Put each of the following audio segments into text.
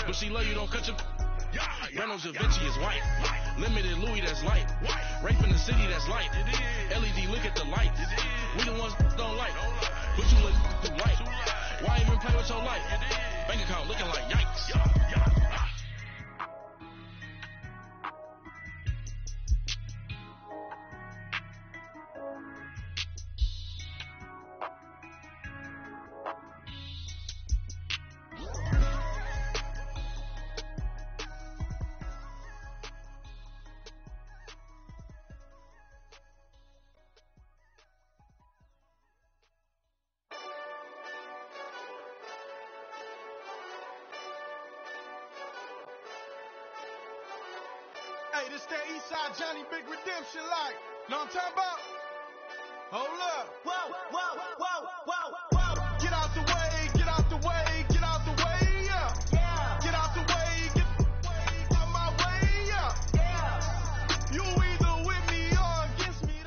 But she love you, don't cut your... Reynolds Da Vinci is white. Limited Louis, that's light. Rape in the city, that's light. LED, look at the light. We the ones don't like. But you look too light. Why even play with your life? Bank account looking like yikes. Hey, this that Eastside Johnny Big Redemption like. Know what I'm talking about? Hold up. Whoa, whoa, whoa, whoa, whoa. Get out the way, get out the way, get out the way, yeah. Get out the way, get out my way, yeah. You either with me or against me,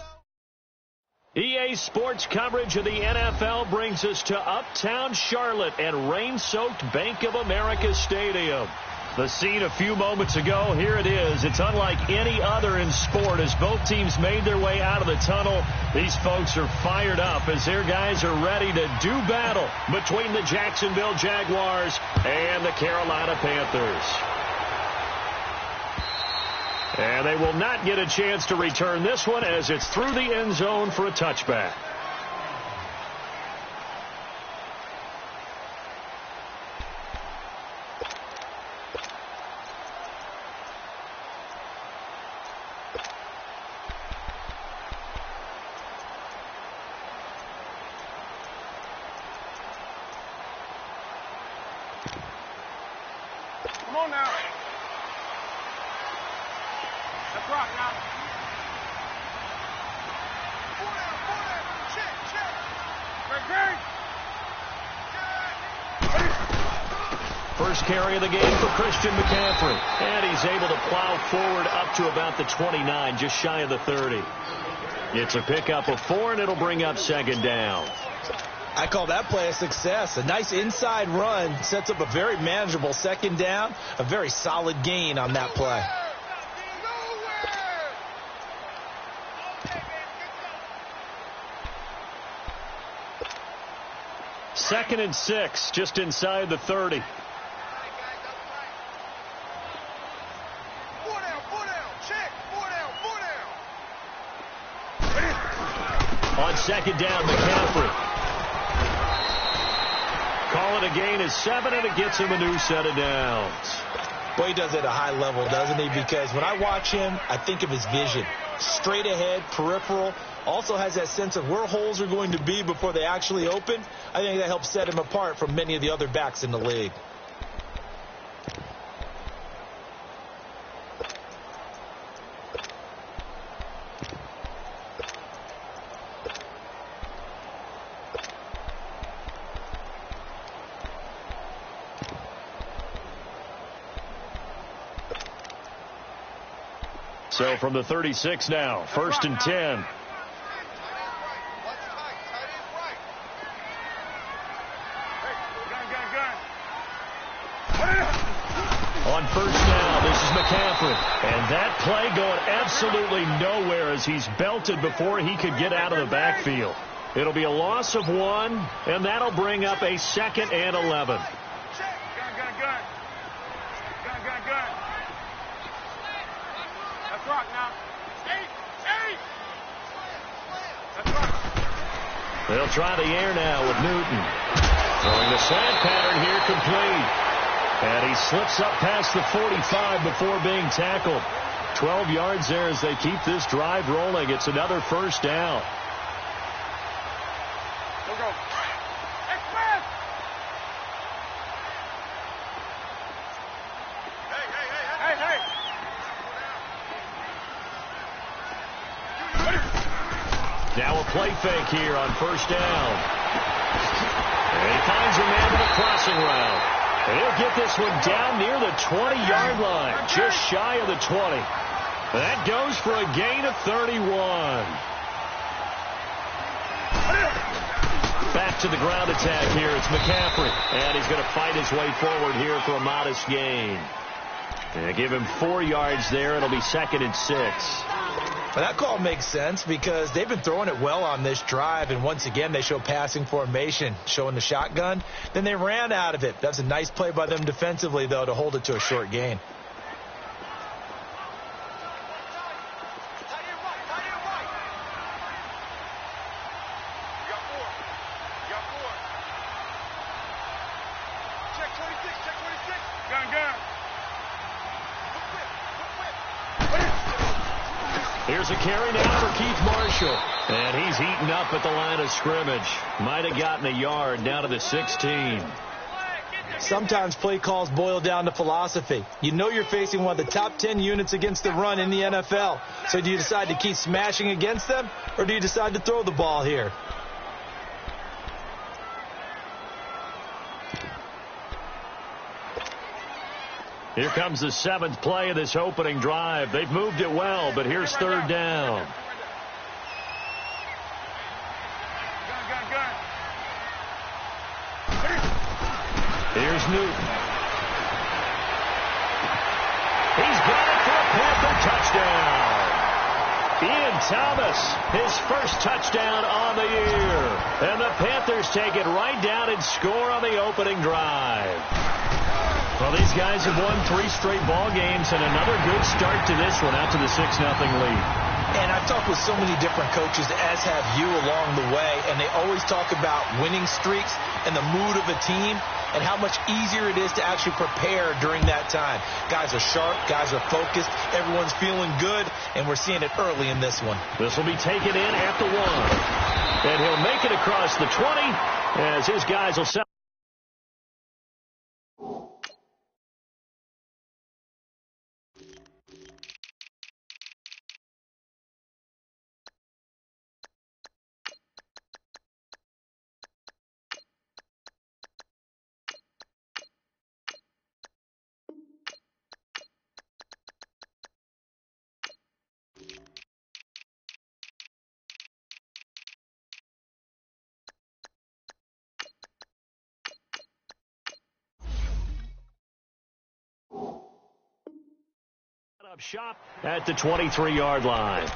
though. EA Sports coverage of the NFL brings us to Uptown Charlotte and rain-soaked Bank of America Stadium. The scene a few moments ago, here it is. It's unlike any other in sport as both teams made their way out of the tunnel. These folks are fired up as their guys are ready to do battle between the Jacksonville Jaguars and the Carolina Panthers. And they will not get a chance to return this one as it's through the end zone for a touchback. Come on now. Let's rock now. Pull down. Check. Great. First carry of the game for Christian McCaffrey. And he's able to plow forward up to about the 29, just shy of the 30. It's a pickup of 4, and it'll bring up second down. I call that play a success. A nice inside run sets up a very manageable second down. A very solid gain on that play. Second and 6, just inside the 30. On second down, McCaffrey. Call it a gain of 7, and it gets him a new set of downs. Boy, he does it at a high level, doesn't he? Because when I watch him, I think of his vision. Straight ahead, peripheral. Also has that sense of where holes are going to be before they actually open. I think that helps set him apart from many of the other backs in the league. So from the 36 now, first and 10. On first down, this is McCaffrey. And that play going absolutely nowhere as he's belted before he could get out of the backfield. It'll be a loss of 1, and that'll bring up a second and 11. They'll try the air now with Newton. Throwing the slant pattern here complete. And he slips up past the 45 before being tackled. 12 yards there as they keep this drive rolling. It's another first down. Go. Hey. Now a play fake here on first down. And he finds a man with a crossing route. And he'll get this one down near the 20-yard line, just shy of the 20. That goes for a gain of 31. Back to the ground attack here. It's McCaffrey. And he's going to fight his way forward here for a modest gain. And give him 4 yards there. It'll be 2nd and 6. Well, that call makes sense because they've been throwing it well on this drive, and once again they show passing formation, showing the shotgun. Then they ran out of it. That's a nice play by them defensively, though, to hold it to a short gain. Here's a carry now for Keith Marshall. And he's eaten up at the line of scrimmage. Might have gotten a yard down to the 16. Sometimes play calls boil down to philosophy. You know you're facing one of the top 10 units against the run in the NFL. So do you decide to keep smashing against them, or do you decide to throw the ball here? Here comes the 7th play of this opening drive. They've moved it well, but here's 3rd down. Here's Newton. He's got it for a Panther touchdown. Ian Thomas, his first touchdown on the year. And the Panthers take it right down and score on the opening drive. Well, these guys have won 3 straight ball games and another good start to this one out to the 6-0 lead. And I've talked with so many different coaches, as have you along the way, and they always talk about winning streaks and the mood of a team and how much easier it is to actually prepare during that time. Guys are sharp, guys are focused, everyone's feeling good, and we're seeing it early in this one. This will be taken in at the 1. And he'll make it across the 20 as his guys will set. Up shop at the 23-yard line.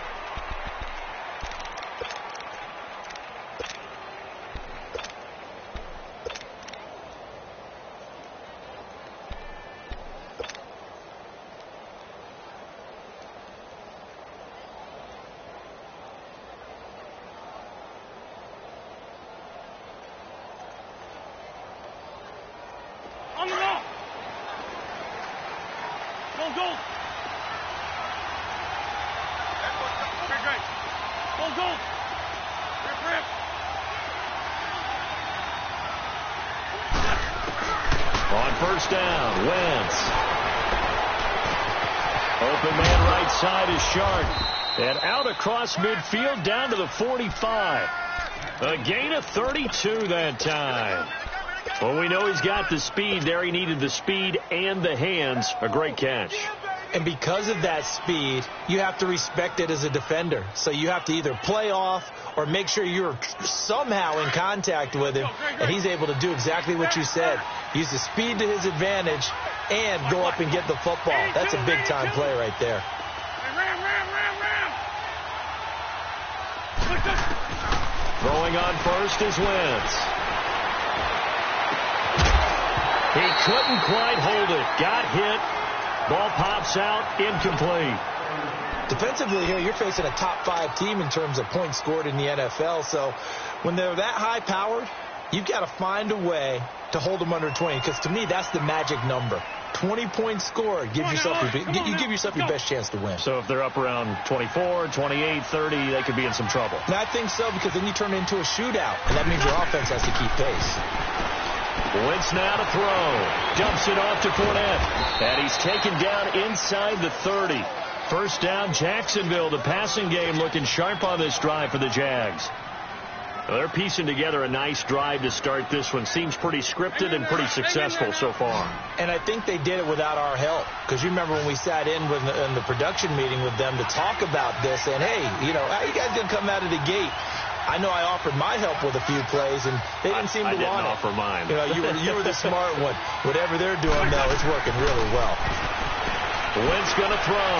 On the roll. Go. Go. Rip. On 1st down, Wentz. Open man right side is Sharp. And out across midfield down to the 45. A gain of 32 that time. Well, we know he's got the speed there. He needed the speed and the hands. A great catch. And because of that speed, you have to respect it as a defender. So you have to either play off or make sure you're somehow in contact with him, and he's able to do exactly what you said. Use the speed to his advantage and go up and get the football. That's a big-time play right there. Throwing on first is Wentz. He couldn't quite hold it. Got hit. Ball pops out, incomplete. Defensively here, you're facing a top 5 team in terms of points scored in the NFL. So when they're that high-powered, you've got to find a way to hold them under 20. Because to me, that's the magic number. 20 points scored. You give yourself your best chance to win. So if they're up around 24, 28, 30, they could be in some trouble. And I think so, because then you turn it into a shootout. And that means your offense has to keep pace. Wentz now to throw. Dumps it off to Fournette. And he's taken down inside the 30. 1st down, Jacksonville. The passing game looking sharp on this drive for the Jags. Well, they're piecing together a nice drive to start this one. Seems pretty scripted and pretty successful so far. And I think they did it without our help. Because you remember when we sat in the production meeting with them to talk about this. And, hey, how you guys going to come out of the gate? I know I offered my help with a few plays, and they didn't seem to want it. I didn't offer mine. You were the smart one. Whatever they're doing, though, it's working really well. Wentz going to throw.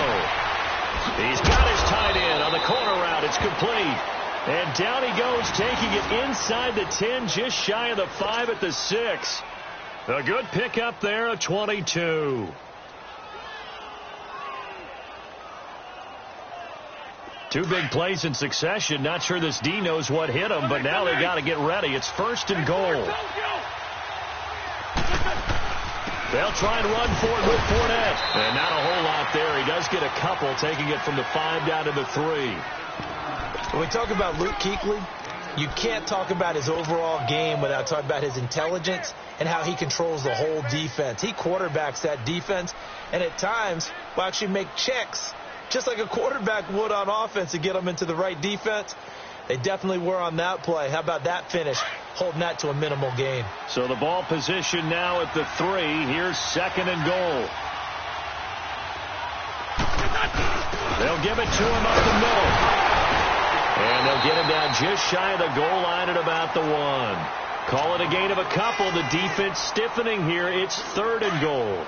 He's got his tight end on the corner route. It's complete. And down he goes, taking it inside the 10, just shy of the 5 at the 6. A good pickup there, a 22. Two big plays in succession. Not sure this D knows what hit him, but now they got to get ready. It's 1st and goal. They'll try and run for it with Fournette. And not a whole lot there. He does get a couple, taking it from the 5 down to the 3. When we talk about Luke Kuechly, you can't talk about his overall game without talking about his intelligence and how he controls the whole defense. He quarterbacks that defense, and at times will actually make checks, just like a quarterback would on offense, to get them into the right defense. They definitely were on that play. How about that finish, holding that to a minimal gain? So the ball position now at the 3. Here's 2nd and goal. They'll give it to him up the middle. And they'll get him down just shy of the goal line at about the 1. Call it a gain of a couple. The defense stiffening here. It's 3rd and goal.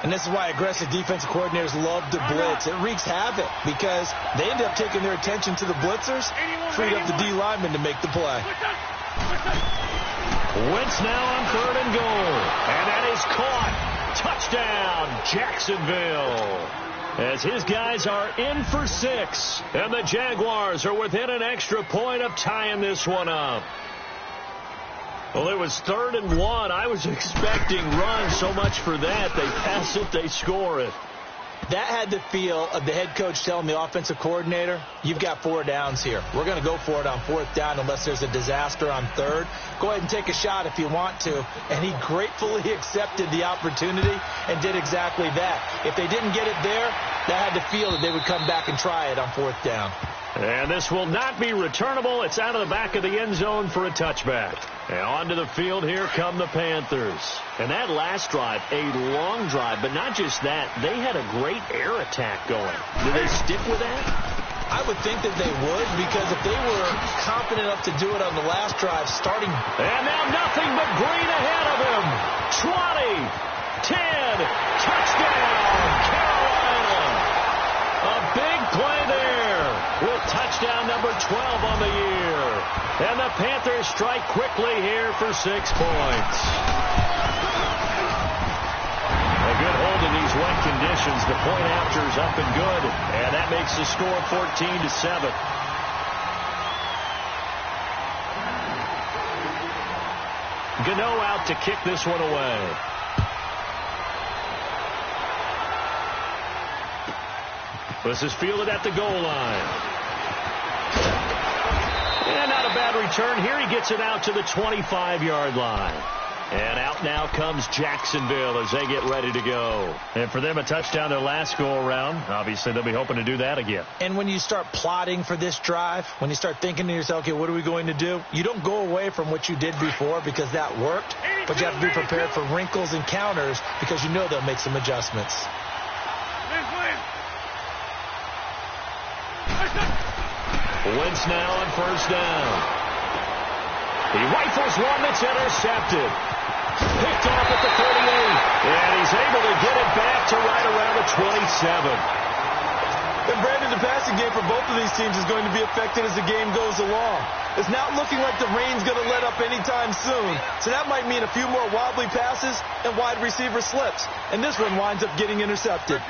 And this is why aggressive defensive coordinators love to blitz. It wreaks havoc because they end up taking their attention to the blitzers, freed up the D linemen to make the play. Wentz now on 3rd and goal. And that is caught. Touchdown, Jacksonville. As his guys are in for 6. And the Jaguars are within an extra point of tying this one up. Well, it was 3rd and 1. I was expecting runs. So much for that. They pass it, they score it. That had the feel of the head coach telling the offensive coordinator, you've got 4 downs here. We're going to go for it on 4th down unless there's a disaster on 3rd. Go ahead and take a shot if you want to. And he gratefully accepted the opportunity and did exactly that. If they didn't get it there, that had the feel that they would come back and try it on 4th down. And this will not be returnable. It's out of the back of the end zone for a touchback. And onto the field, here come the Panthers. And that last drive, a long drive, but not just that. They had a great air attack going. Do they stick with that? I would think that they would, because if they were confident enough to do it on the last drive, starting... And now nothing but green ahead of him. 20, 10, touchdown, Carolina. A big play there with touchdown number 12 on the year. And the Panthers strike quickly here for 6 points. A good hold in these wet conditions. The point after is up and good. And that makes the score 14-7. Gano out to kick this one away. This is fielded at the goal line. And not a bad return here. He gets it out to the 25-yard line. And out now comes Jacksonville as they get ready to go. And for them, a touchdown their last go-around. Obviously, they'll be hoping to do that again. And when you start plotting for this drive, when you start thinking to yourself, okay, what are we going to do? You don't go away from what you did before because that worked. But you have to be prepared for wrinkles and counters because you know they'll make some adjustments. Wentz now on 1st down. He rifles one that's intercepted. Picked off at the 38. And he's able to get it back to right around the 27. And Brandon, the passing game for both of these teams is going to be affected as the game goes along. It's not looking like the rain's going to let up anytime soon. So that might mean a few more wobbly passes and wide receiver slips. And this one winds up getting intercepted.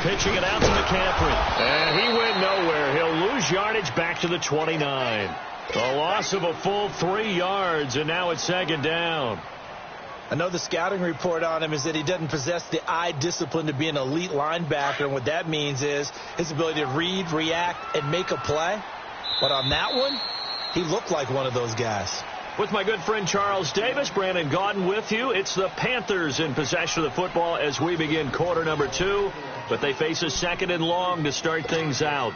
Pitching it out to McCaffrey. And he went nowhere. He'll lose yardage back to the 29. A loss of a full 3 yards, and now it's 2nd down. I know the scouting report on him is that he doesn't possess the eye discipline to be an elite linebacker. And what that means is his ability to read, react, and make a play. But on that one, he looked like one of those guys. With my good friend Charles Davis, Brandon Gaudin with you. It's the Panthers in possession of the football as we begin quarter number 2. But they face a 2nd and long to start things out.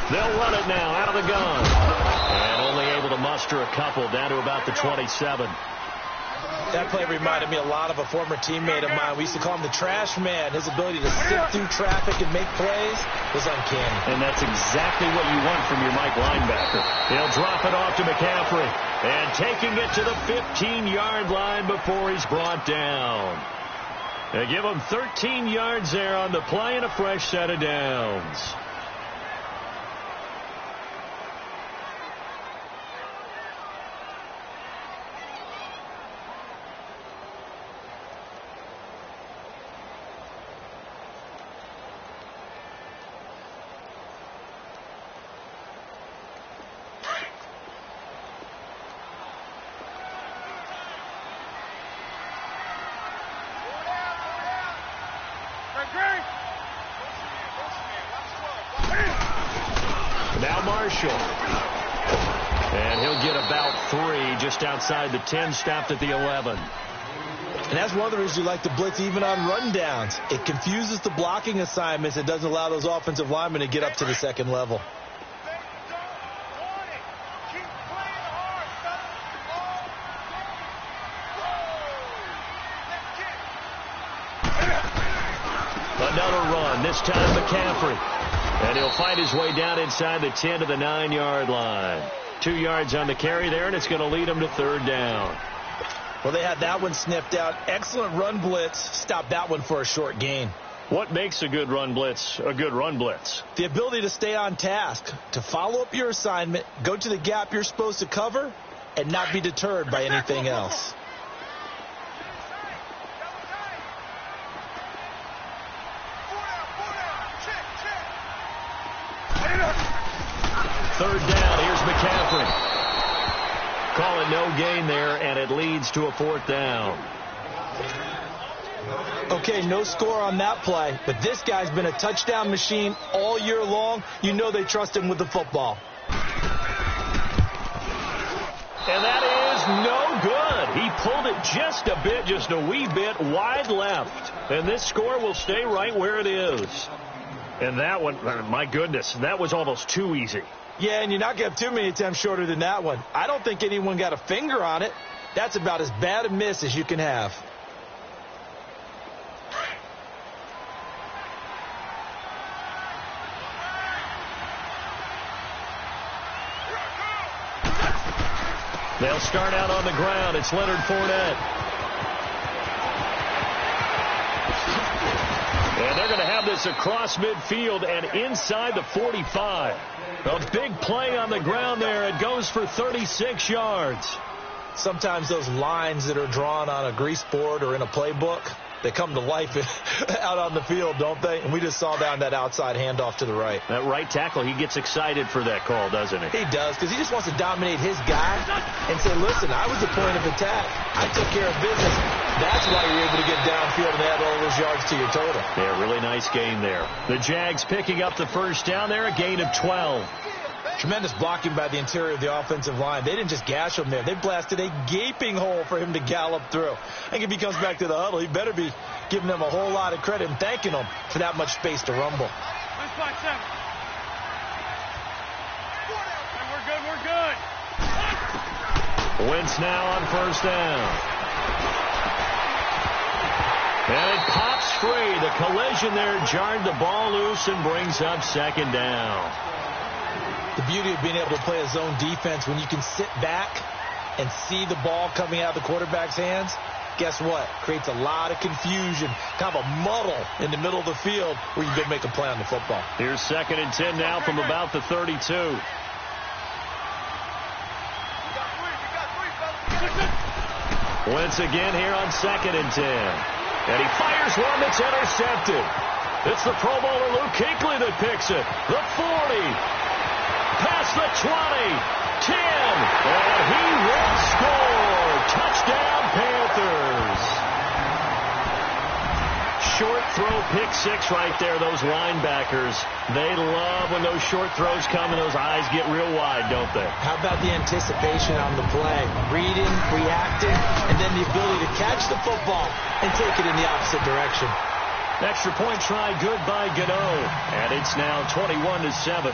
They'll run it now out of the gun. And only able to muster a couple down to about the 27. That play reminded me a lot of a former teammate of mine. We used to call him the trash man. His ability to sift through traffic and make plays was uncanny. And that's exactly what you want from your Mike linebacker. He'll drop it off to McCaffrey. And taking it to the 15-yard line before he's brought down. They give him 13 yards there on the play and a fresh set of downs. Now Marshall. And he'll get about 3 just outside the 10, stopped at the 11. And that's one of the reasons you like to blitz even on rundowns. It confuses the blocking assignments. It doesn't allow those offensive linemen to get up to the second level. Another run, this time McCaffrey. And he'll find his way down inside the 10 to the 9-yard line. 2 yards on the carry there, and it's going to lead him to third down. Well, they had that one snipped out. Excellent run blitz. Stopped that one for a short gain. What makes a good run blitz a good run blitz? The ability to stay on task, to follow up your assignment, go to the gap you're supposed to cover, and not be deterred by anything else. Third down, here's McCaffrey. Call it no gain there, and it leads to a fourth down. Okay, no score on that play, but this guy's been a touchdown machine all year long. You know they trust him with the football. And that is no good. He pulled it just a bit, just a wee bit wide left. And this score will stay right where it is. And that one, my goodness, that was almost too easy. Yeah, and you're not going to have too many attempts shorter than that one. I don't think anyone got a finger on it. That's about as bad a miss as you can have. They'll start out on the ground. It's Leonard Fournette. And they're going to have this across midfield and inside the 45. A big play on the ground there. It goes for 36 yards. Sometimes those lines that are drawn on a grease board or in a playbook, they come to life out on the field, don't they? And we just saw down that outside handoff to the right. That right tackle, he gets excited for that call, doesn't he? He does, because he just wants to dominate his guy and say, listen, I was the point of attack. I took care of business. That's why you're able to get downfield and add all those yards to your total. Yeah, really nice gain there. The Jags picking up the first down there, a gain of 12. Tremendous blocking by the interior of the offensive line. They didn't just gash him there. They blasted a gaping hole for him to gallop through. I think if he comes back to the huddle, he better be giving them a whole lot of credit and thanking them for that much space to rumble. We're good. Wentz now on first down. And it pops free. The collision there jarred the ball loose and brings up second down. The beauty of being able to play a zone defense when you can sit back and see the ball coming out of the quarterback's hands, guess what? Creates a lot of confusion, kind of a muddle in the middle of the field where you can make a play on the football. Here's 2nd and 10 now from about the 32. Wentz again here on 2nd and 10. And he fires one that's intercepted. It's the Pro Bowler Luke Kuechly that picks it. The 40. Past the 20, 10, and he will score. Touchdown, Panthers. Short throw, pick six right there, those linebackers. They love when those short throws come and those eyes get real wide, don't they? How about the anticipation on the play? Reading, reacting, and then the ability to catch the football and take it in the opposite direction. Extra point try, good by Gano. And it's now 21-7.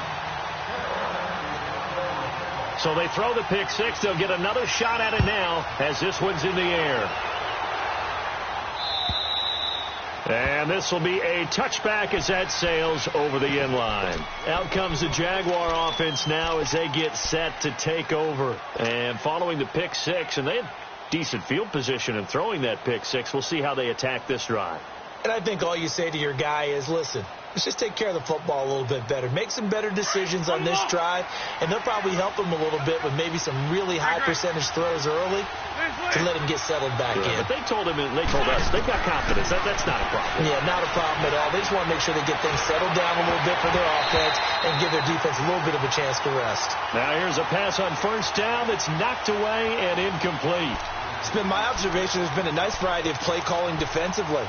So they throw the pick six. They'll get another shot at it now as this one's in the air. And this will be a touchback as that sails over the end line. Out comes the Jaguar offense now as they get set to take over. And following the pick six, and they had decent field position in throwing that pick six. We'll see how they attack this drive. And I think all you say to your guy is, listen, let's just take care of the football a little bit better. Make some better decisions on this drive, and they'll probably help him a little bit with maybe some really high percentage throws early to let him get settled back in. But they told us they've got confidence. That's not a problem. Yeah, not a problem at all. They just want to make sure they get things settled down a little bit for their offense and give their defense a little bit of a chance to rest. Now here's a pass on first down that's knocked away and incomplete. It's been my observation there's been a nice variety of play calling defensively.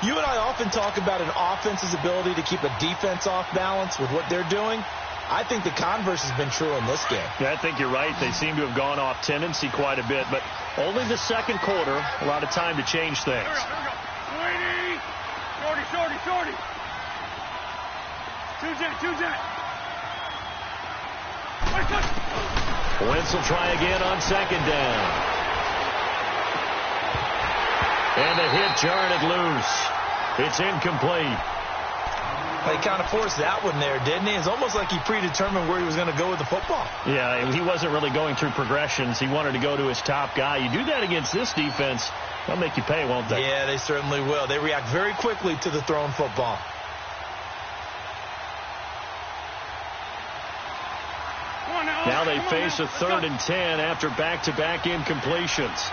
You and I often talk about an offense's ability to keep a defense off balance with what they're doing. I think the converse has been true in this game. Yeah, I think you're right. They seem to have gone off tendency quite a bit, but only the second quarter, a lot of time to change things. Shorty. Two jet. Wentz will try again on second down. And a hit jarred it loose. It's incomplete. He kind of forced that one there, didn't he? It's almost like he predetermined where he was going to go with the football. Yeah, he wasn't really going through progressions. He wanted to go to his top guy. You do that against this defense, they'll make you pay, won't they? Yeah, they certainly will. They react very quickly to the thrown football. Now they face a 3rd and 10 after back-to-back incompletions.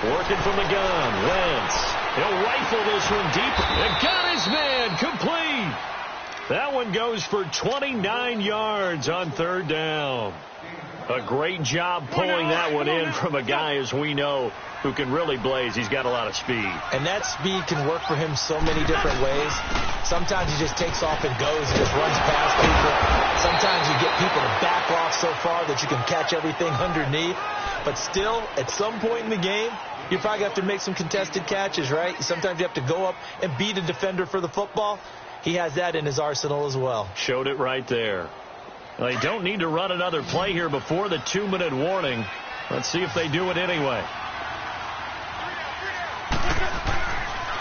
Working from the gun, Wentz. He'll rifle this one deep. And got his man complete. That one goes for 29 yards on 3rd down. A great job pulling that one in from a guy, as we know, who can really blaze. He's got a lot of speed. And that speed can work for him so many different ways. Sometimes he just takes off and goes and just runs past people. Sometimes you get people to back off so far that you can catch everything underneath. But still, at some point in the game, you probably have to make some contested catches, right? Sometimes you have to go up and beat a defender for the football. He has that in his arsenal as well. Showed it right there. Well, they don't need to run another play here before the 2-minute warning. Let's see if they do it anyway.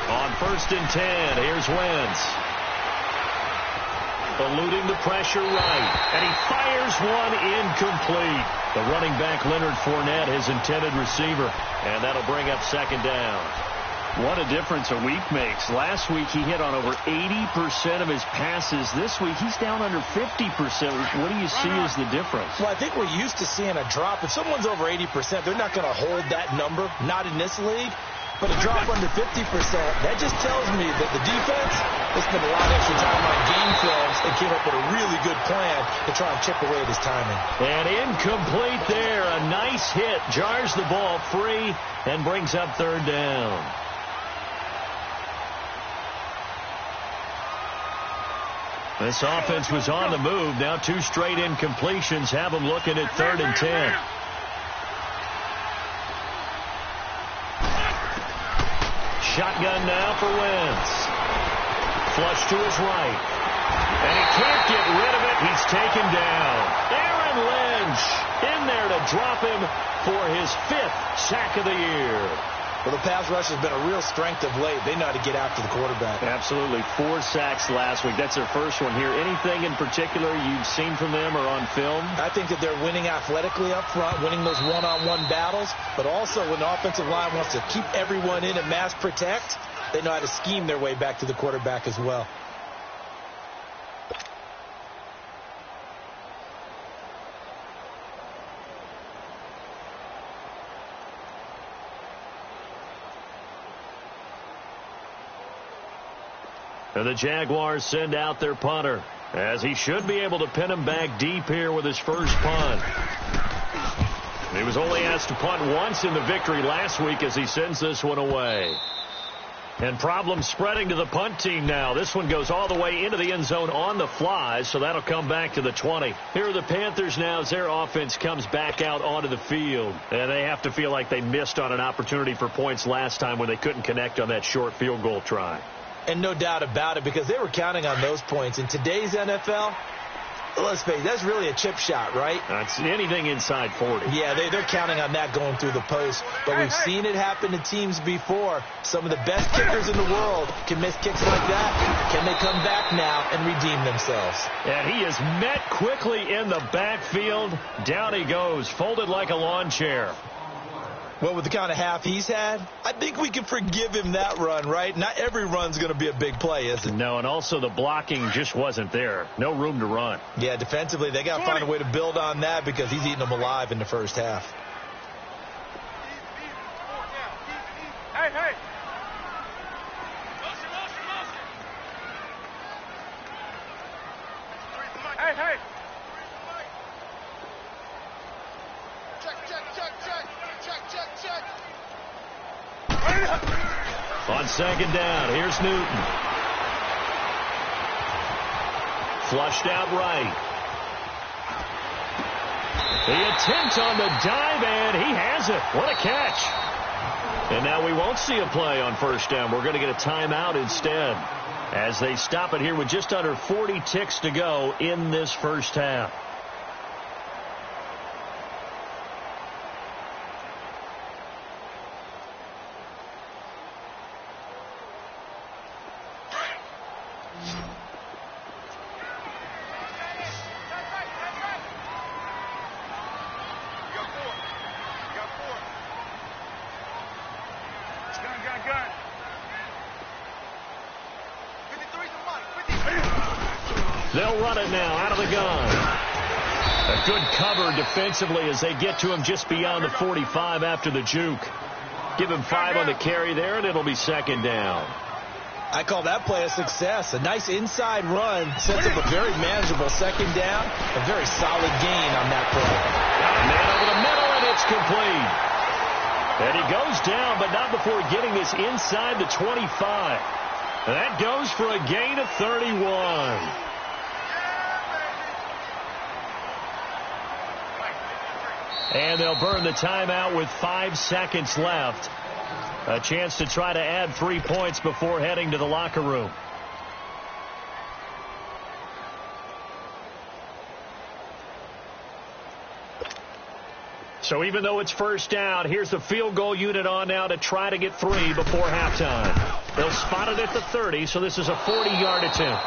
On 1st and 10, here's Wentz. Eluding the pressure right. And he fires one incomplete. The running back, Leonard Fournette, his intended receiver. And that'll bring up 2nd down. What a difference a week makes. Last week he hit on over 80% of his passes. This week he's down under 50%. What do you see as the difference? Well, I think we're used to seeing a drop. If someone's over 80%, they're not going to hold that number. Not in this league. But a drop under 50%, that just tells me that the defense has spent a lot of extra time on game films and came up with a really good plan to try and chip away at his timing. And incomplete there. A nice hit. Jars the ball free and brings up 3rd down. This offense was on the move. Now 2 straight incompletions have them looking at 3rd and 10. Shotgun now for Wentz. Flush to his right. And he can't get rid of it. He's taken down. Aaron Lynch in there to drop him for his 5th sack of the year. Well, the pass rush has been a real strength of late. They know how to get after the quarterback. Absolutely. 4 sacks last week. That's their first one here. Anything in particular you've seen from them or on film? I think that they're winning athletically up front, winning those one-on-one battles, but also when the offensive line wants to keep everyone in and mass protect, they know how to scheme their way back to the quarterback as well. And the Jaguars send out their punter, as he should be able to pin him back deep here with his first punt. He was only asked to punt once in the victory last week as he sends this one away. And problems spreading to the punt team now. This one goes all the way into the end zone on the fly, so that'll come back to the 20. Here are the Panthers now as their offense comes back out onto the field. And they have to feel like they missed on an opportunity for points last time when they couldn't connect on that short field goal try. And no doubt about it, because they were counting on those points. In today's NFL, let's face it, that's really a chip shot, right? That's anything inside 40. Yeah, they're counting on that going through the post. But we've seen it happen to teams before. Some of the best kickers in the world can miss kicks like that. Can they come back now and redeem themselves? And he is met quickly in the backfield. Down he goes, folded like a lawn chair. Well, with the kind of half he's had, I think we can forgive him that run, right? Not every run's going to be a big play, is it? No, and also the blocking just wasn't there. No room to run. Yeah, defensively, they got to find a way to build on that because he's eating them alive in the first half. Hey, hey. Hey, hey. Check. On second down, here's Newton. Flushed out right. The attempt on the dive, and he has it. What a catch. And now we won't see a play on first down. We're going to get a timeout instead as they stop it here with just under 40 ticks to go in this first half. They'll run it now out of the gun. A good cover defensively as they get to him just beyond the 45 after the juke. Give him 5 on the carry there, and it'll be second down. I call that play a success. A nice inside run sets up a very manageable second down. A very solid gain on that play. Got a man over the middle, and it's complete. And he goes down, but not before getting this inside the 25. That goes for a gain of 31. And they'll burn the timeout with 5 seconds left. A chance to try to add 3 points before heading to the locker room. So even though it's first down, here's the field goal unit on now to try to get 3 before halftime. They'll spot it at the 30, so this is a 40-yard attempt.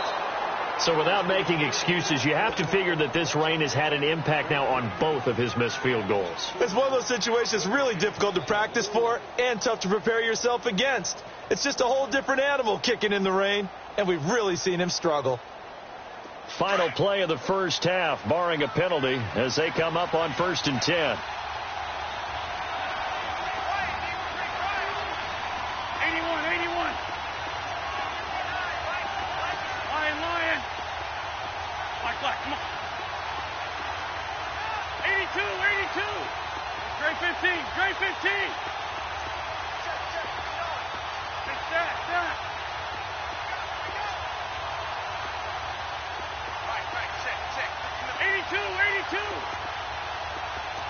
So without making excuses, you have to figure that this rain has had an impact now on both of his missed field goals. It's one of those situations really difficult to practice for and tough to prepare yourself against. It's just a whole different animal kicking in the rain, and we've really seen him struggle. Final play of the first half, barring a penalty, as they come up on 1st and 10. Dre 15. Check. 82.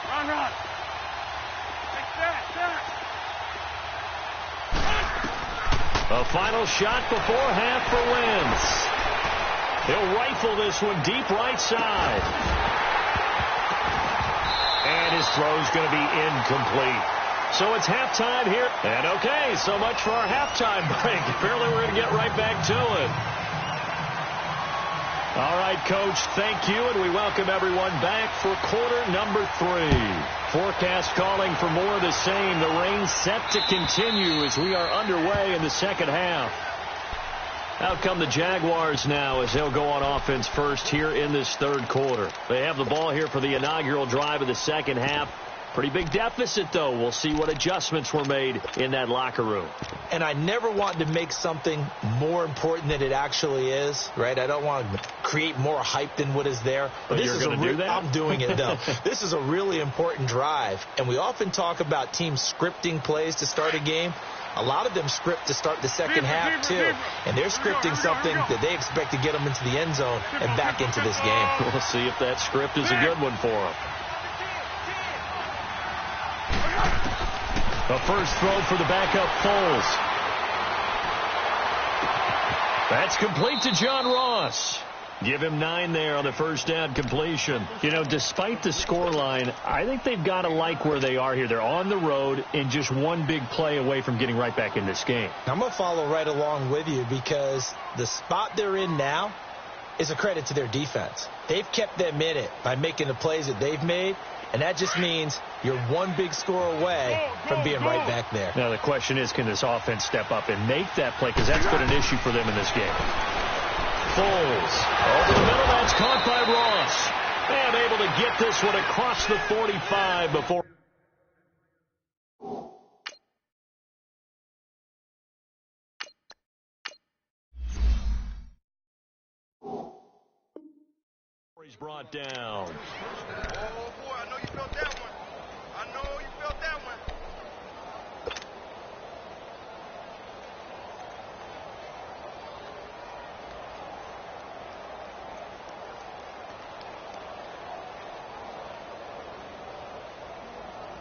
Run. A final shot before half for Wentz. He'll rifle this one deep right side. And his throw's going to be incomplete. So it's halftime here. And okay, so much for our halftime break. Apparently we're going to get right back to it. All right, Coach, thank you, and we welcome everyone back for quarter number 3. Forecast calling for more of the same. The rain set to continue as we are underway in the second half. Out come the Jaguars now as they'll go on offense first here in this third quarter. They have the ball here for the inaugural drive of the second half. Pretty big deficit, though. We'll see what adjustments were made in that locker room. And I never want to make something more important than it actually is, right? I don't want to create more hype than what is there. But you're going to do that? I'm doing it, though. This is a really important drive. And we often talk about teams scripting plays to start a game. A lot of them script to start the second half, too. And they're scripting something that they expect to get them into the end zone and back into this game. We'll see if that script is a good one for them. The first throw for the backup Foles. That's complete to John Ross. Give him 9 there on the first down completion. You know, despite the scoreline, I think they've got to like where they are here. They're on the road and just one big play away from getting right back in this game. I'm going to follow right along with you because the spot they're in now is a credit to their defense. They've kept them in it by making the plays that they've made, and that just means you're one big score away from being right back there. Now, the question is, can this offense step up and make that play? Because that's been an issue for them in this game. Foles over the middle. That's caught by Ross. And able to get this one across the 45 before. He's brought down. Oh, boy, I know you felt that one. I know you felt that one.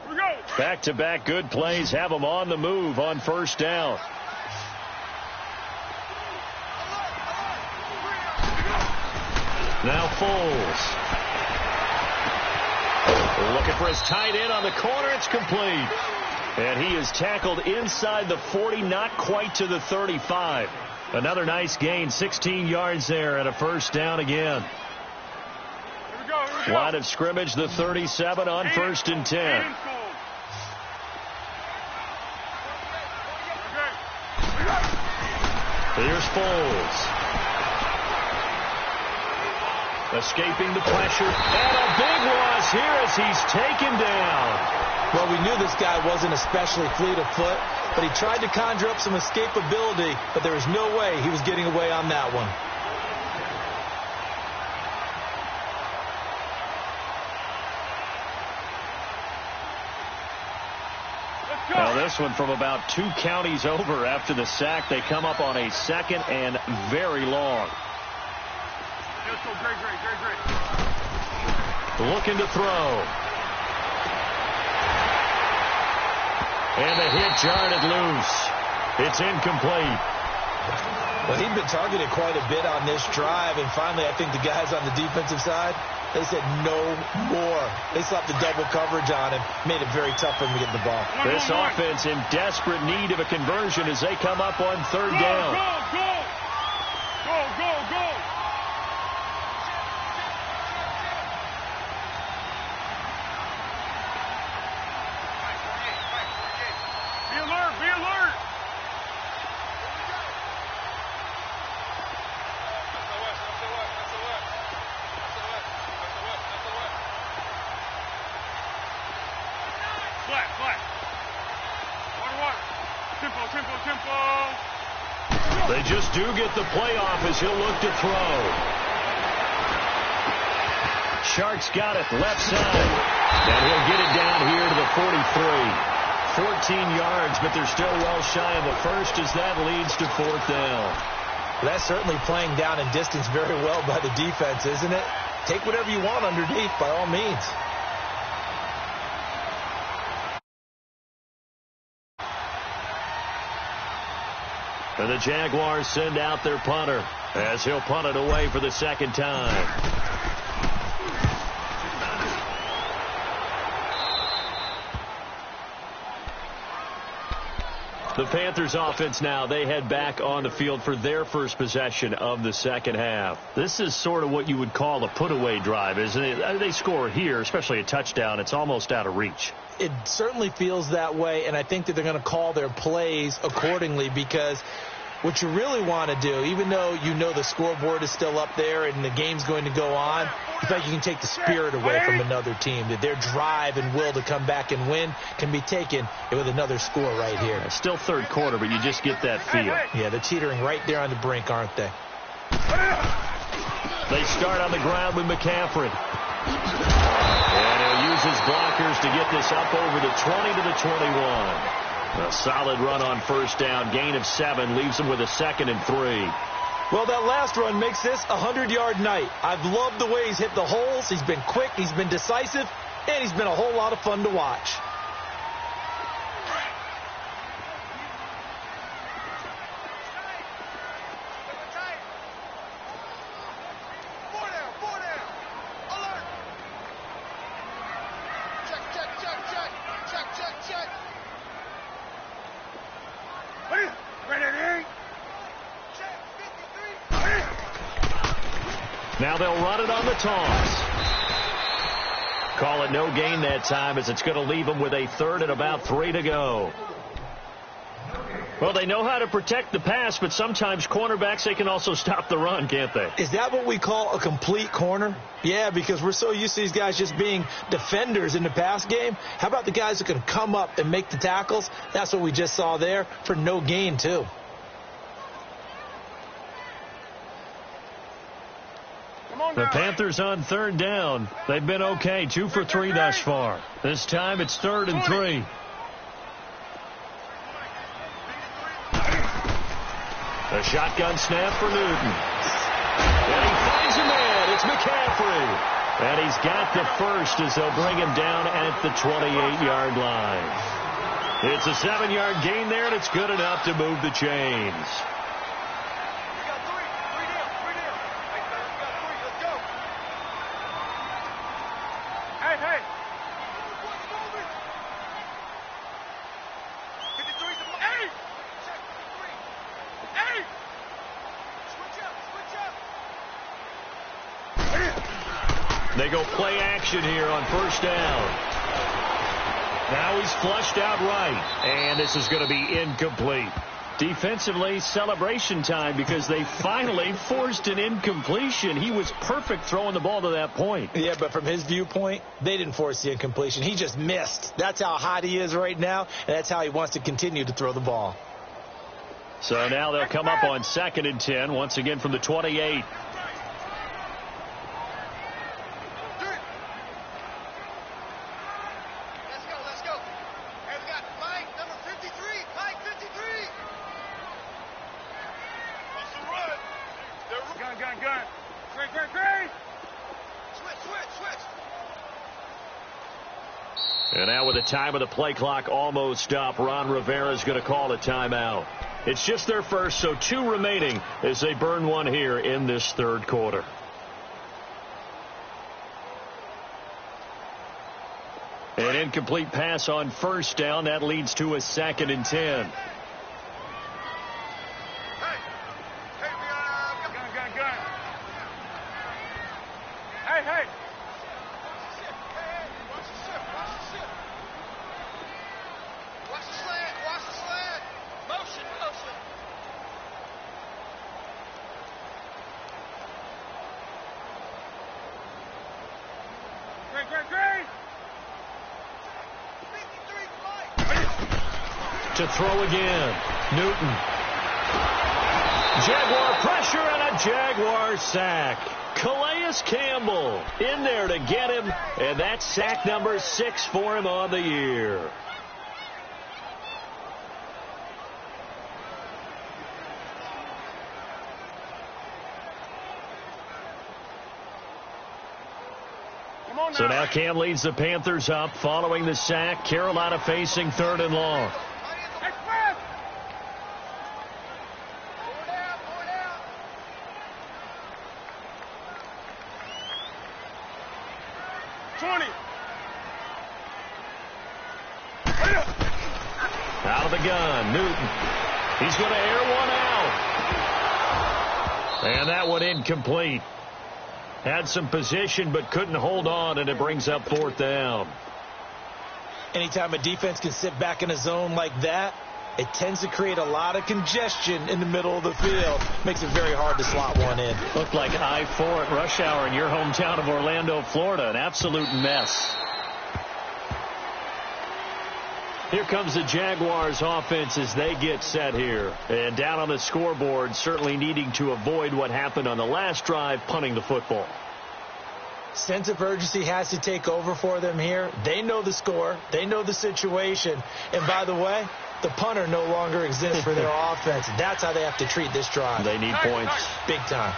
Here we go. Back-to-back good plays have them on the move on first down. Now Foles. Looking for his tight end on the corner. It's complete. And he is tackled inside the 40, not quite to the 35. Another nice gain, 16 yards there and a first down again. Here we go. Line of scrimmage, the 37 on 1st and 10. Here's Foles. Escaping the pressure. And a big loss here as he's taken down. Well, we knew this guy wasn't especially fleet of foot, but he tried to conjure up some escapability, but there was no way he was getting away on that one. Now this one from about 2 counties over after the sack. They come up on a 2nd and very long. Let's go, great. Looking to throw. And the hit jarred it loose. It's incomplete. Well, he'd been targeted quite a bit on this drive, and finally I think the guys on the defensive side, they said no more. They slapped the double coverage on him, made it very tough for him to get the ball. This offense in desperate need of a conversion as they come up on 3rd down. Go. Be alert. Flat. Water. Tempo. They just do get the playoff as he'll look to throw. Sharks got it left side. And he'll get it down here to the 43. 14 yards, but they're still well shy of a first as that leads to 4th down. That's certainly playing down in distance very well by the defense, isn't it? Take whatever you want underneath by all means. And the Jaguars send out their punter as he'll punt it away for the 2nd time. The Panthers offense now, they head back on the field for their first possession of the 2nd half. This is sort of what you would call a put-away drive, isn't it? They score here, especially a touchdown. It's almost out of reach. It certainly feels that way, and I think that they're going to call their plays accordingly because what you really want to do, even though you know the scoreboard is still up there and the game's going to go on, you feel like you can take the spirit away from another team, that their drive and will to come back and win can be taken with another score right here. It's still 3rd quarter, but you just get that feel. Yeah, they're teetering right there on the brink, aren't they? They start on the ground with McCaffrey. And he'll use his blockers to get this up over the 20 to the 21. A solid run on first down. Gain of 7 leaves them with a 2nd and 3. Well, that last run makes this a 100-yard night. I've loved the way he's hit the holes. He's been quick. He's been decisive. And he's been a whole lot of fun to watch. Now they'll run it on the toss. Call it no gain that time, as it's going to leave them with a third and about 3 to go. Well, they know how to protect the pass, but sometimes cornerbacks, they can also stop the run, can't they? Is that what we call a complete corner? Yeah, because we're so used to these guys just being defenders in the pass game. How about the guys who can come up and make the tackles? That's what we just saw there for no gain, too. The Panthers on third down. They've been okay, 2 for 3 thus far. This time it's 3rd and 3. A shotgun snap for Newton. And he finds a man. It's McCaffrey. And he's got the first as they'll bring him down at the 28-yard line. It's a 7-yard gain there, and it's good enough to move the chains. They go play action here on first down. Now he's flushed out right, and this is going to be incomplete. Defensively, celebration time because they finally forced an incompletion. He was perfect throwing the ball to that point. Yeah, but from his viewpoint, they didn't force the incompletion. He just missed. That's how hot he is right now, and that's how he wants to continue to throw the ball. So now they'll come up on 2nd and 10, once again from the 28. And now with the time of the play clock almost up, Ron Rivera is going to call a timeout. It's just their first, so 2 remaining as they burn one here in this third quarter. An incomplete pass on first down. That leads to a 2nd and 10. To throw again. Newton. Jaguar pressure and a Jaguar sack. Calais Campbell in there to get him, and that's sack number 6 for him on the year. So now Cam leads the Panthers up following the sack. Carolina facing 3rd and long. Out of the gun, Newton. He's going to air one out. And that one incomplete. Had some position but couldn't hold on, and it brings up 4th down. Anytime a defense can sit back in a zone like that, it tends to create a lot of congestion in the middle of the field. Makes it very hard to slot one in. Looked like I-4 at rush hour in your hometown of Orlando, Florida. An absolute mess. Here comes the Jaguars offense as they get set here. And down on the scoreboard, certainly needing to avoid what happened on the last drive, punting the football. Sense of urgency has to take over for them here. They know the score. They know the situation. And by the way, the punter no longer exists for their offense. That's how they have to treat this drive. They need points. Big time.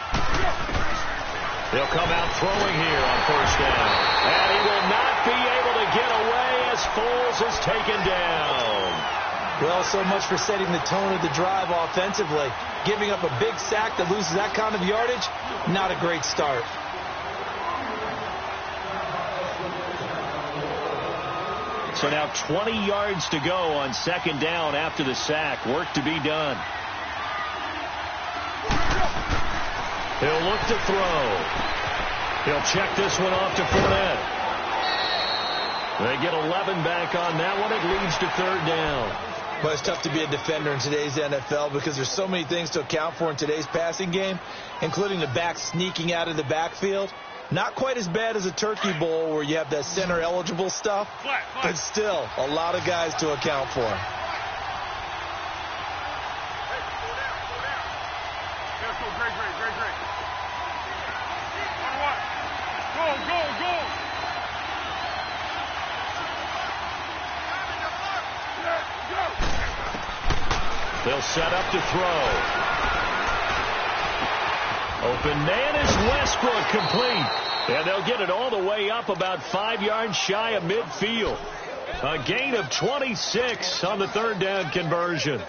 They'll come out throwing here on first down. And he will not be able to get away as Foles is taken down. Well, so much for setting the tone of the drive offensively. Giving up a big sack that loses that kind of yardage, not a great start. So now 20 yards to go on 2nd down after the sack. Work to be done. He'll look to throw. He'll check this one off to Fournette. They get 11 back on that one. It leads to third down. Well, it's tough to be a defender in today's NFL because there's so many things to account for in today's passing game, including the back sneaking out of the backfield. Not quite as bad as a Turkey Bowl where you have that center-eligible stuff, but still a lot of guys to account for. They'll set up to throw. Open man is Westbrook, complete. And they'll get it all the way up about 5 yards shy of midfield. A gain of 26 on the third down conversion.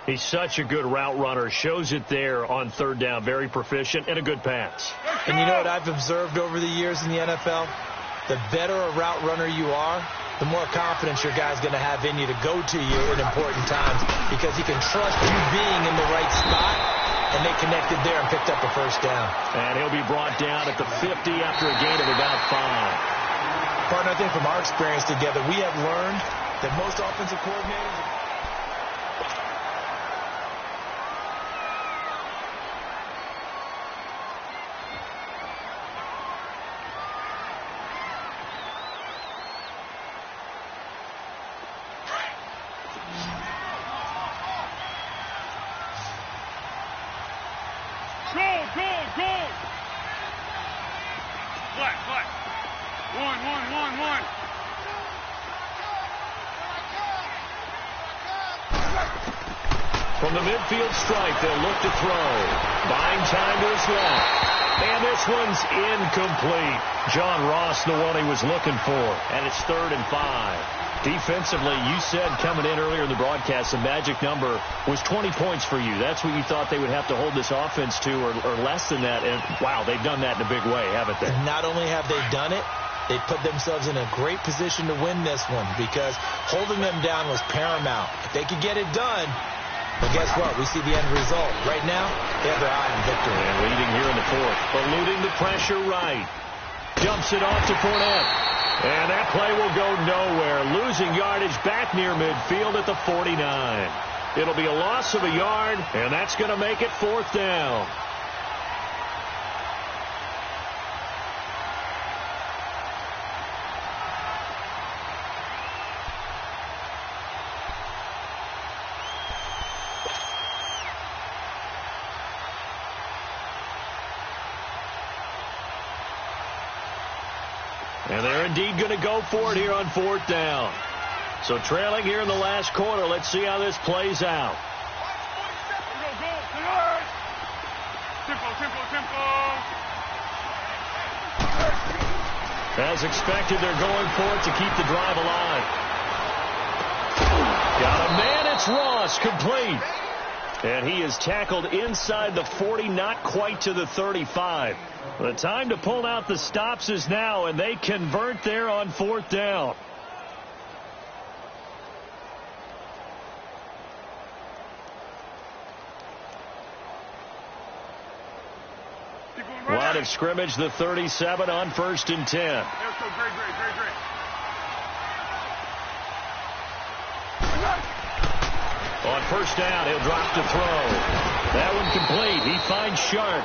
He's such a good route runner. Shows it there on third down. Very proficient and a good pass. And you know what I've observed over the years in the NFL? The better a route runner you are, the more confidence your guy's going to have in you to go to you in important times because he can trust you being in the right spot, and they connected there and picked up a first down. And he'll be brought down at the 50 after a gain of about 5. Partner, I think from our experience together, we have learned that most offensive coordinators... From the midfield stripe, they'll look to throw. Buying time to his left. And this one's incomplete. John Ross, the one he was looking for. And it's 3rd and 5. Defensively, you said coming in earlier in the broadcast, the magic number was 20 points for you. That's what you thought they would have to hold this offense to, or less than that. And, wow, they've done that in a big way, haven't they? Not only have they done it, they put themselves in a great position to win this one because holding them down was paramount. If they could get it done, well, guess what? We see the end result. Right now, they have their eye on victory. And leading here in the 4th. Eluding the pressure right. Dumps it off to Fournette. And that play will go nowhere. Losing yardage back near midfield at the 49. It'll be a loss of a yard, and that's going to make it 4th down. And they're indeed going to go for it here on 4th down. So trailing here in the last quarter. Let's see how this plays out. As expected, they're going for it to keep the drive alive. Got a man. It's Ross, complete. And he is tackled inside the 40, not quite to the 35. The time to pull out the stops is now, and they convert there on 4th down. Line of scrimmage, the 37 on 1st and 10. On 1st down, he'll drop to throw. That one complete. He finds Sharp.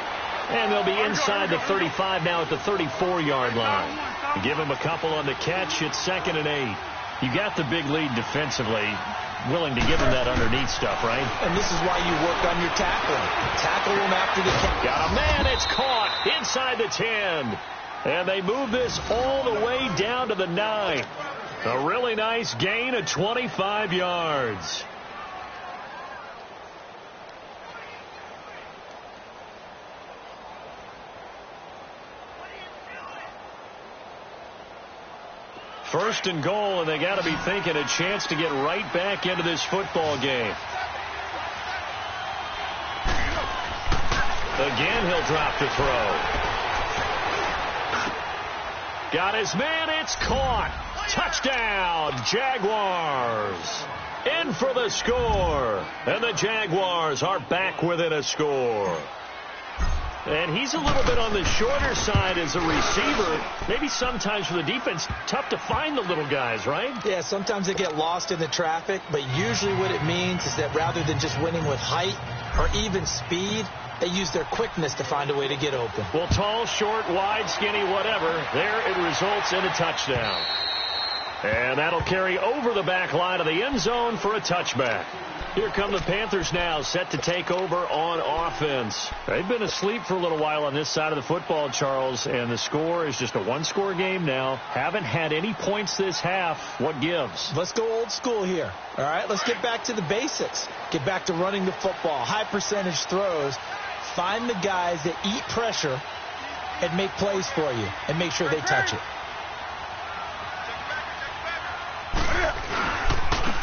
And they'll be inside the 35 now at the 34-yard line. Give him a couple on the catch. It's 2nd and 8. You got the big lead defensively. Willing to give him that underneath stuff, right? And this is why you work on your tackling. Tackle him after the catch. Got a man. It's caught inside the 10. And they move this all the way down to the 9. A really nice gain of 25 yards. First and goal, and they got to be thinking a chance to get right back into this football game. Again, he'll drop to throw. Got his man. It's caught. Touchdown, Jaguars. In for the score. And the Jaguars are back within a score. And he's a little bit on the shorter side as a receiver. Maybe sometimes for the defense, tough to find the little guys, right? Yeah, sometimes they get lost in the traffic, but usually what it means is that rather than just winning with height or even speed, they use their quickness to find a way to get open. Well, tall, short, wide, skinny, whatever, there it results in a touchdown. And that'll carry over the back line of the end zone for a touchback. Here come the Panthers now, set to take over on offense. They've been asleep for a little while on this side of the football, Charles, and the score is just a one-score game now. Haven't had any points this half. What gives? Let's go old school here. All right, let's get back to the basics. Get back to running the football, high percentage throws. Find the guys that eat pressure and make plays for you and make sure they touch it.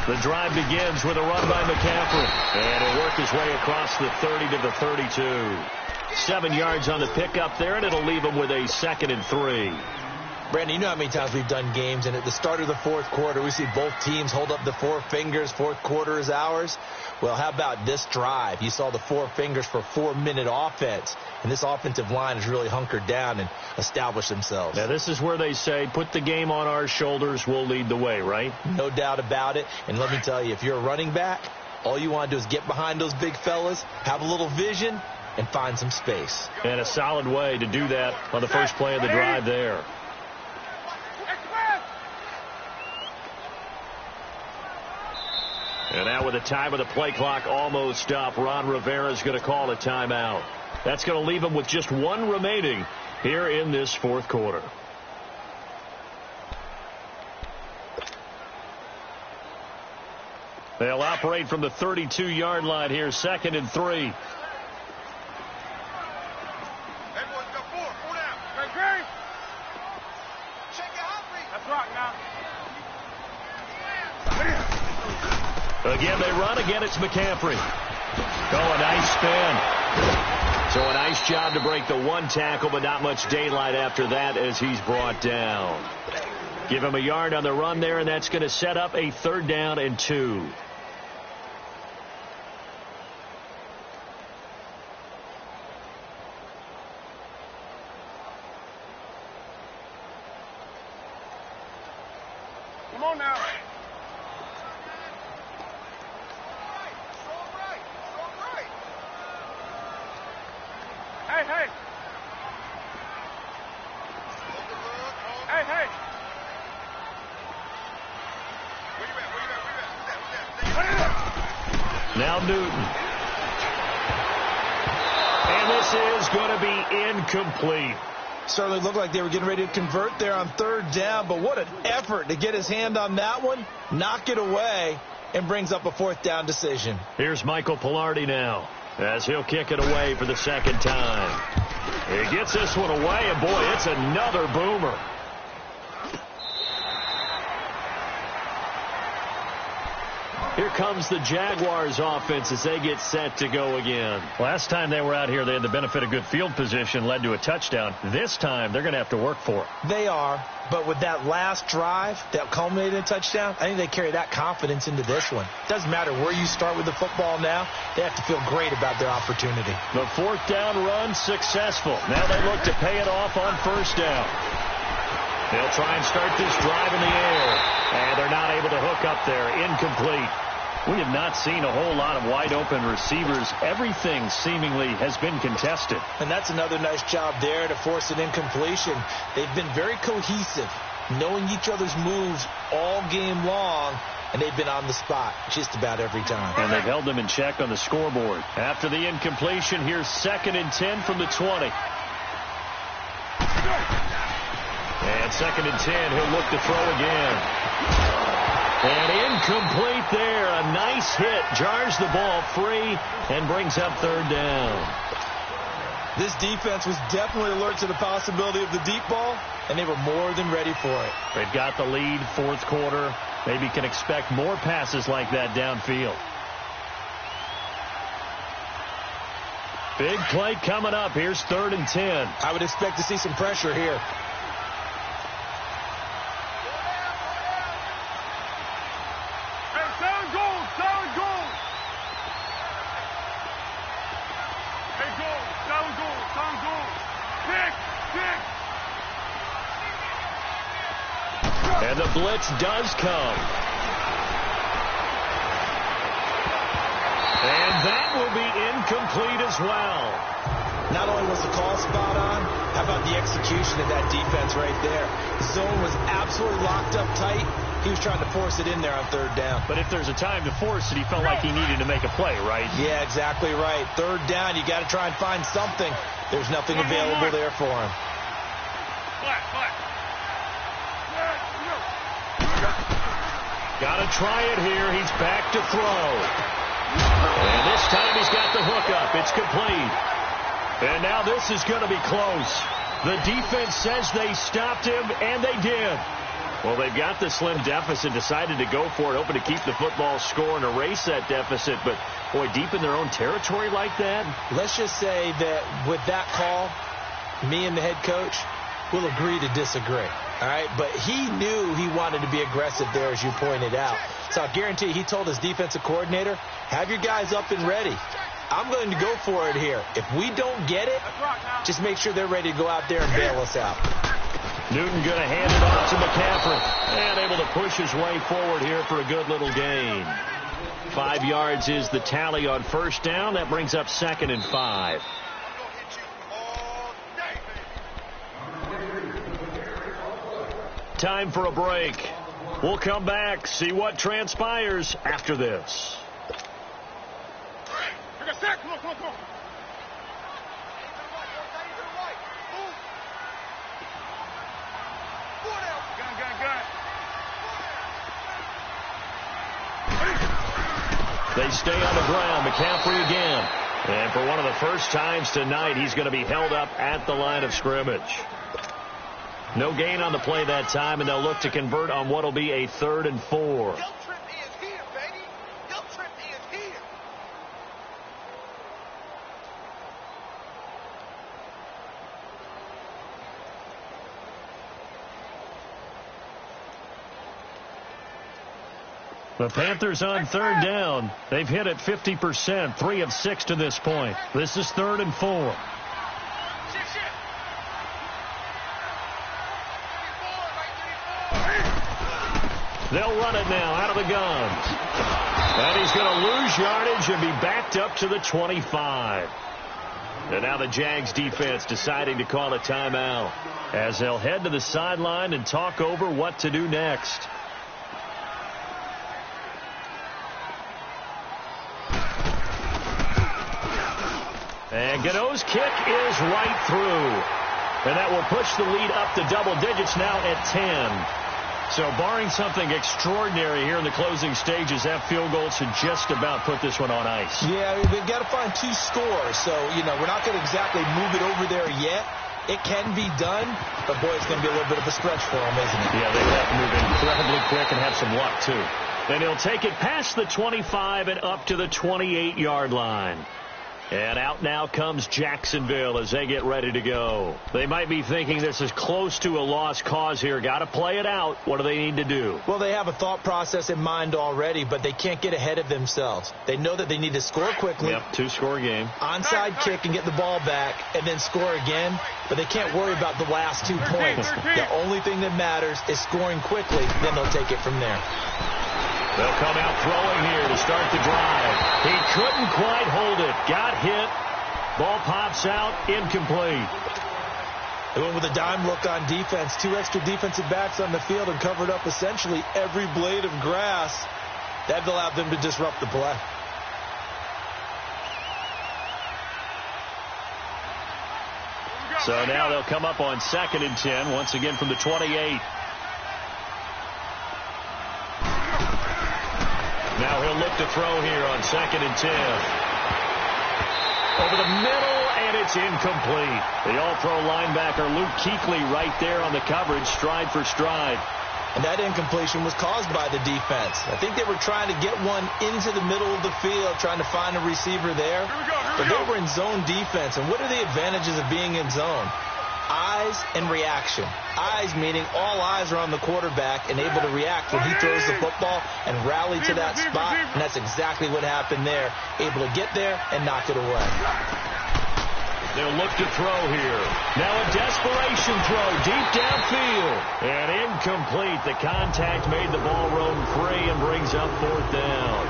The drive begins with a run by McCaffrey. And he'll work his way across the 30 to the 32. 7 yards on the pickup there, and it'll leave him with a 2nd and 3. Brandon, you know how many times we've done games, and at the start of the fourth quarter, we see both teams hold up the 4 fingers, fourth quarter is ours. Well, how about this drive? You saw the 4 fingers for 4-minute offense, and this offensive line has really hunkered down and established themselves. Now, this is where they say, put the game on our shoulders, we'll lead the way, right? No doubt about it, and let me tell you, if you're a running back, all you want to do is get behind those big fellas, have a little vision, and find some space. And a solid way to do that on the first play of the drive there. And now with the time of the play clock almost up, Ron Rivera's going to call a timeout. That's going to leave him with just 1 remaining here in this fourth quarter. They'll operate from the 32-yard line here, 2nd and 3. Again, they run. Again, it's McCaffrey. Oh, a nice spin. So a nice job to break the 1 tackle, but not much daylight after that as he's brought down. Give him a yard on the run there, and that's going to set up a 3rd down and 2. Come on now. Now Newton. And this is going to be incomplete. Certainly looked like they were getting ready to convert there on 3rd down, but what an effort to get his hand on that one, knock it away, and brings up a 4th down decision. Here's Michael Pilardi now as he'll kick it away for the 2nd time. He gets this one away, and boy, it's another boomer. Here comes the Jaguars offense as they get set to go again. Last time they were out here, they had the benefit of good field position, led to a touchdown. This time, they're going to have to work for it. They are, but with that last drive that culminated in a touchdown, I think they carry that confidence into this one. Doesn't matter where you start with the football now, they have to feel great about their opportunity. The 4th down run successful. Now they look to pay it off on 1st down. They'll try and start this drive in the air, and they're not able to hook up there. Incomplete. We have not seen a whole lot of wide-open receivers. Everything seemingly has been contested. And that's another nice job there to force an incompletion. They've been very cohesive, knowing each other's moves all game long, and they've been on the spot just about every time. And they've held them in check on the scoreboard. After the incompletion, here's 2nd and 10 from the 20. And 2nd and 10, he'll look to throw again. And incomplete there. A nice hit. Jars the ball free and brings up 3rd down. This defense was definitely alert to the possibility of the deep ball, and they were more than ready for it. They've got the lead, 4th quarter. Maybe can expect more passes like that downfield. Big play coming up. Here's 3rd and 10. I would expect to see some pressure here. And the blitz does come. And that will be incomplete as well. Not only was the call spot on, how about the execution of that defense right there? The zone was absolutely locked up tight. He was trying to force it in there on third down. But if there's a time to force it, he felt like he needed to make a play, right? Yeah, exactly right. Third down, you got to try and find something. There's nothing available there for him. Got to try it here. He's back to throw. And this time he's got the hook up. It's complete. And now this is going to be close. The defense says they stopped him, and they did. Well, they've got the slim deficit, decided to go for it, hoping to keep the football score and erase that deficit. But, boy, deep in their own territory like that? Let's just say that with that call, me and the head coach will agree to disagree. All right, but he knew he wanted to be aggressive there, as you pointed out. So I guarantee he told his defensive coordinator, have your guys up and ready. I'm going to go for it here. If we don't get it, just make sure they're ready to go out there and bail us out. Newton going to hand it off to McCaffrey. And able to push his way forward here for a good little gain. 5 yards is the tally on first down. That brings up 2nd and 5. Time for a break. We'll come back, see what transpires after this. They stay on the ground. McCaffrey again. And for one of the first times tonight, he's going to be held up at the line of scrimmage. No gain on the play that time, and they'll look to convert on what will be a 3rd and 4. The Panthers on 3rd down. They've hit it 50%, 3 of 6 to this point. This is 3rd and 4. They'll run it now out of the guns. And he's going to lose yardage and be backed up to the 25. And now the Jags defense deciding to call a timeout as they'll head to the sideline and talk over what to do next. And Gano's kick is right through. And that will push the lead up to double digits now at 10. So barring something extraordinary here in the closing stages, that field goal should just about put this one on ice. Yeah, they've got to find 2 scores. So, we're not going to exactly move it over there yet. It can be done, but, boy, it's going to be a little bit of a stretch for them, isn't it? Yeah, they have to move incredibly quick and have some luck, too. And he'll take it past the 25 and up to the 28-yard line. And out now comes Jacksonville as they get ready to go. They might be thinking this is close to a lost cause here. Got to play it out. What do they need to do? Well, they have a thought process in mind already, but they can't get ahead of themselves. They know that they need to score quickly. Yep, 2-score game. Onside kick and get the ball back and then score again. But they can't worry about the last 2 points. The only thing that matters is scoring quickly. Then they'll take it from there. They'll come out throwing here to start the drive. He couldn't quite hold it. Got hit. Ball pops out. Incomplete. They went with a dime look on defense. 2 extra defensive backs on the field and covered up essentially every blade of grass. That allowed them to disrupt the play. So now they'll come up on 2nd and 10. Once again from the 28. Now he'll look to throw here on 2nd and 10. Over the middle, and it's incomplete. The all-pro linebacker Luke Kuechly right there on the coverage, stride for stride. And that incompletion was caused by the defense. I think they were trying to get one into the middle of the field, trying to find a receiver there. But they were in zone defense. And what are the advantages of being in zone? Eyes and reaction. Eyes meaning all eyes are on the quarterback and able to react when he throws the football and rally to that spot. And that's exactly what happened there. Able to get there and knock it away. They'll look to throw here. Now a desperation throw deep downfield. And incomplete. The contact made the ball roam free and brings up 4th down.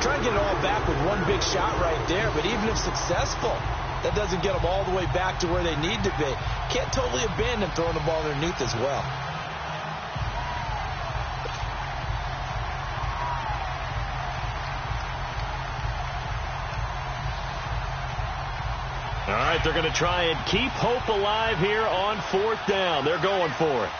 Try to get it all back with one big shot right there, but even if successful, that doesn't get them all the way back to where they need to be. Can't totally abandon throwing the ball underneath as well. All right, they're going to try and keep hope alive here on 4th down. They're going for it.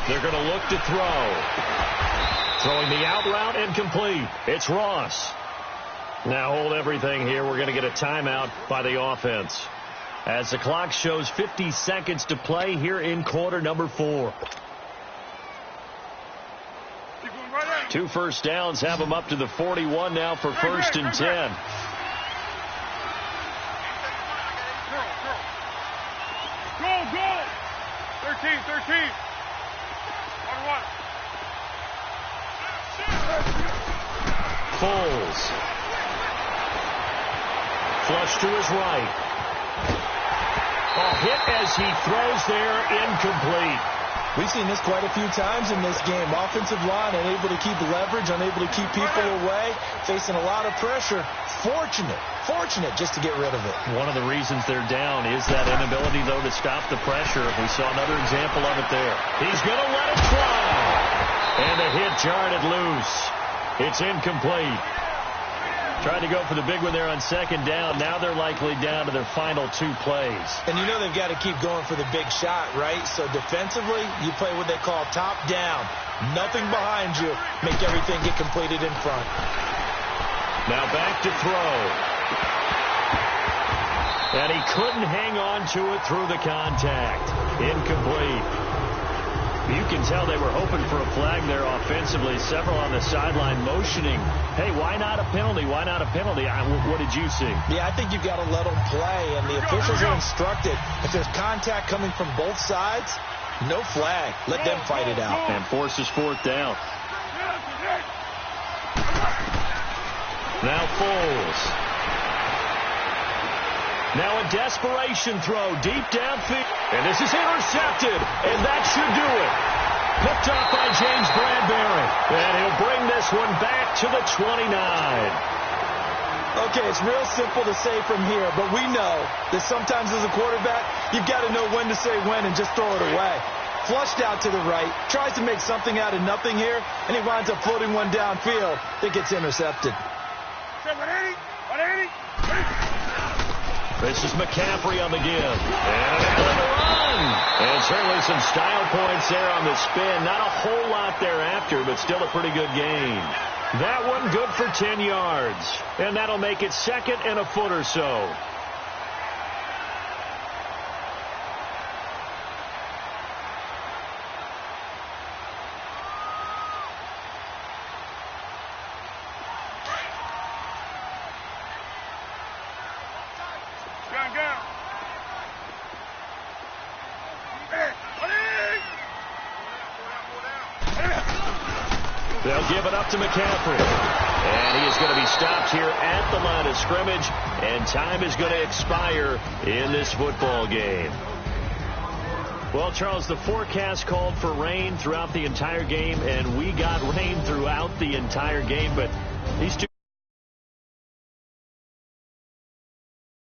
They're going to look to throw. Throwing the out route incomplete. It's Ross. Now hold everything here. We're going to get a timeout by the offense as the clock shows 50 seconds to play here in quarter number 4. 2 first downs have them up to the 41 now for 1st and 10. Go! 13. Foles. Flush to his right. Hit as he throws there, incomplete. We've seen this quite a few times in this game. Offensive line unable to keep leverage, unable to keep people away, facing a lot of pressure. Fortunate just to get rid of it. One of the reasons they're down is that inability, though, to stop the pressure. We saw another example of it there. He's going to let it fly. And the hit jarred it loose. It's incomplete. Tried to go for the big one there on 2nd down. Now they're likely down to their final 2 plays. And you know they've got to keep going for the big shot, right? So defensively, you play what they call top down. Nothing behind you. Make everything get completed in front. Now back to throw. And he couldn't hang on to it through the contact. Incomplete. You can tell they were hoping for a flag there offensively. Several on the sideline motioning, hey, why not a penalty? Why not a penalty? What did you see? Yeah, I think you've got to let them play, and the officials are instructed. If there's contact coming from both sides, no flag. Let them fight it out. And forces 4th down. Now Foles. Now a desperation throw deep downfield. And this is intercepted. And that should do it. Picked off by James Bradbury. And he'll bring this one back to the 29. Okay, it's real simple to say from here, but we know that sometimes as a quarterback, you've got to know when to say when and just throw it away. Flushed out to the right, tries to make something out of nothing here, and he winds up floating one downfield that gets intercepted. 180. This is McCaffrey on the give. And on the run. And certainly some style points there on the spin. Not a whole lot thereafter, but still a pretty good gain. That one good for 10 yards. And that'll make it 2nd and a foot or so. They'll give it up to McCaffrey. And he is going to be stopped here at the line of scrimmage. And time is going to expire in this football game. Well, Charles, the forecast called for rain throughout the entire game. And we got rain throughout the entire game. But these two